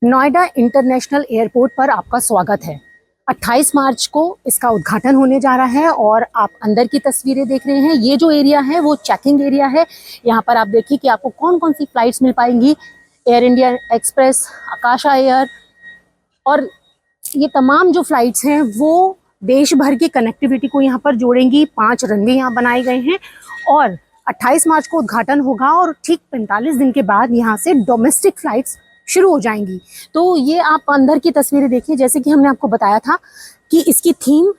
Noida international airport पर आपका स्वागत है। 28 मार्च को इसका उद्घाटन होने जा रहा है और आप अंदर की तस्वीरें देख रहे हैं। ये जो एरिया है वो चेकिंग एरिया है। यहाँ पर आप देखिए कि आपको कौन कौन सी फ्लाइट्स मिल पाएंगी। एयर इंडिया एक्सप्रेस, आकाशा एयर और ये तमाम जो फ्लाइट्स हैं वो देश भर की कनेक्टिविटी को यहाँ पर जोड़ेंगी। 5 रनवे यहाँ बनाए गए हैं और 28 मार्च को उद्घाटन होगा और ठीक 45 दिन के बाद यहाँ से डोमेस्टिक फ्लाइट्स शुरू हो जाएंगी। तो ये आप अंदर की तस्वीरें देखिए। जैसे कि हमने आपको बताया था कि इसकी थीम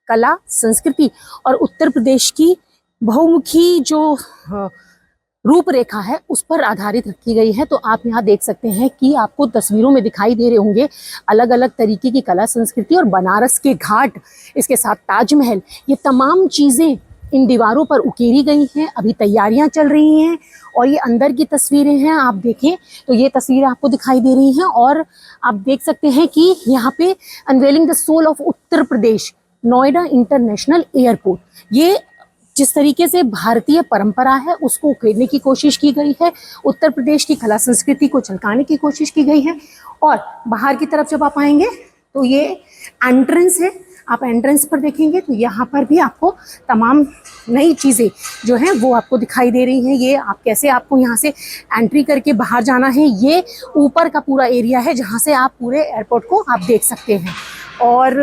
कला, संस्कृति और उत्तर प्रदेश की बहुमुखी जो रूपरेखा है उस पर आधारित रखी गई है। तो आप यहाँ देख सकते हैं कि आपको तस्वीरों में दिखाई दे रहे होंगे अलग अलग तरीके की कला संस्कृति और बनारस के घाट, इसके साथ ताजमहल, ये तमाम चीज़ें इन दीवारों पर उकेरी गई हैं। अभी तैयारियां चल रही हैं और ये अंदर की तस्वीरें हैं। आप देखें तो ये तस्वीरें आपको दिखाई दे रही हैं और आप देख सकते हैं कि यहाँ पे unveiling the soul of Uttar Pradesh, Noida international airport, ये जिस तरीके से भारतीय परंपरा है उसको उकेरने की कोशिश की गई है, उत्तर प्रदेश की कला संस्कृति को झलकाने की कोशिश की गई है। और बाहर की तरफ जब आप आएंगे तो ये एंट्रेंस है। आप एंट्रेंस पर देखेंगे तो यहाँ पर भी आपको तमाम नई चीज़ें जो हैं वो आपको दिखाई दे रही हैं। ये आप कैसे आपको यहाँ से एंट्री करके बाहर जाना है, ये ऊपर का पूरा एरिया है जहाँ से आप पूरे एयरपोर्ट को आप देख सकते हैं। और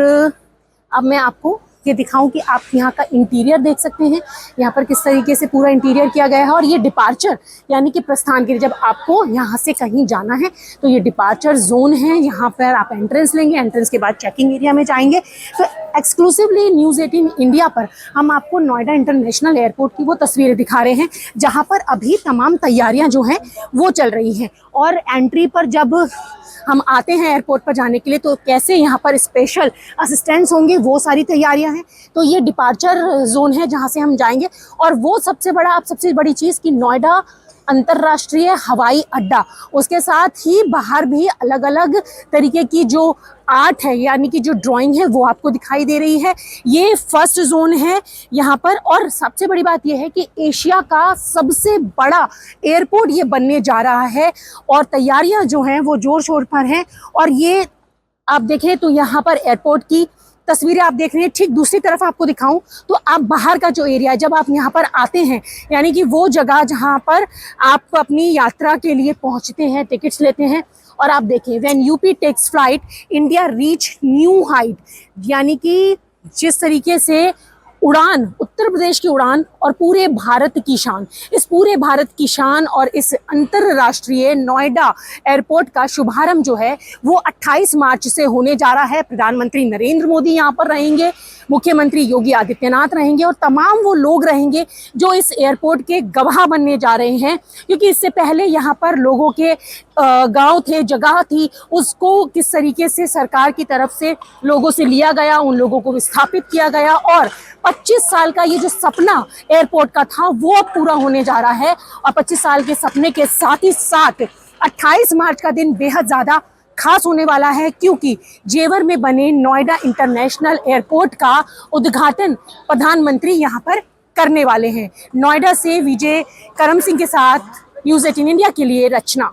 अब मैं आपको ये दिखाऊं कि आप यहाँ का इंटीरियर देख सकते हैं, यहाँ पर किस तरीके से पूरा इंटीरियर किया गया है। और ये डिपार्चर यानी कि प्रस्थान के लिए जब आपको यहाँ से कहीं जाना है तो ये डिपार्चर जोन है। यहाँ पर आप एंट्रेंस लेंगे, एंट्रेंस के बाद चेकिंग एरिया में जाएंगे। तो एक्सक्लूसिवली न्यूज़ 18 इंडिया पर हम आपको नोएडा इंटरनेशनल एयरपोर्ट की वो तस्वीरें दिखा रहे हैं जहाँ पर अभी तमाम तैयारियाँ जो हैं वो चल रही हैं। और एंट्री पर जब हम आते हैं एयरपोर्ट पर जाने के लिए तो कैसे यहाँ पर स्पेशल असिस्टेंट्स होंगे, वो सारी तैयारियां हैं। तो ये डिपार्चर जोन है जहाँ से हम जाएंगे। और वो सबसे बड़ी चीज़ कि नोएडा अंतर्राष्ट्रीय हवाई अड्डा, उसके साथ ही बाहर भी अलग अलग तरीके की जो आर्ट है यानी कि जो ड्राइंग है वो आपको दिखाई दे रही है। ये फर्स्ट जोन है यहाँ पर। और सबसे बड़ी बात यह है कि एशिया का सबसे बड़ा एयरपोर्ट ये बनने जा रहा है और तैयारियां जो हैं वो जोर शोर पर हैं। और ये आप देखें तो यहाँ पर एयरपोर्ट की तस्वीरें आप देख रहे हैं। ठीक दूसरी तरफ आपको दिखाऊं तो आप बाहर का जो एरिया है, जब आप यहाँ पर आते हैं यानी कि वो जगह जहाँ पर आप अपनी यात्रा के लिए पहुँचते हैं, टिकट्स लेते हैं। और आप देखिए when UP takes flight India reach new height, यानी कि जिस तरीके से उड़ान, उत्तर प्रदेश की उड़ान और पूरे भारत की शान, इस पूरे भारत की शान और इस अंतरराष्ट्रीय नोएडा एयरपोर्ट का शुभारंभ जो है वो 28 मार्च से होने जा रहा है। प्रधानमंत्री नरेंद्र मोदी यहाँ पर रहेंगे, मुख्यमंत्री योगी आदित्यनाथ रहेंगे और तमाम वो लोग रहेंगे जो इस एयरपोर्ट के गवाह बनने जा रहे हैं। क्योंकि इससे पहले यहाँ पर लोगों के गांव थे, जगह थी, उसको किस तरीके से सरकार की तरफ से लोगों से लिया गया, उन लोगों को विस्थापित किया गया और 25 साल का ये जो सपना एयरपोर्ट का था वो अब पूरा होने जा रहा है। और 25 साल के सपने के साथ ही साथ 28 मार्च का दिन बेहद ज़्यादा खास होने वाला है, क्योंकि जेवर में बने नोएडा इंटरनेशनल एयरपोर्ट का उद्घाटन प्रधानमंत्री यहाँ पर करने वाले हैं। नोएडा से विजय करम सिंह के साथ न्यूज़ 18 इंडिया के लिए रचना।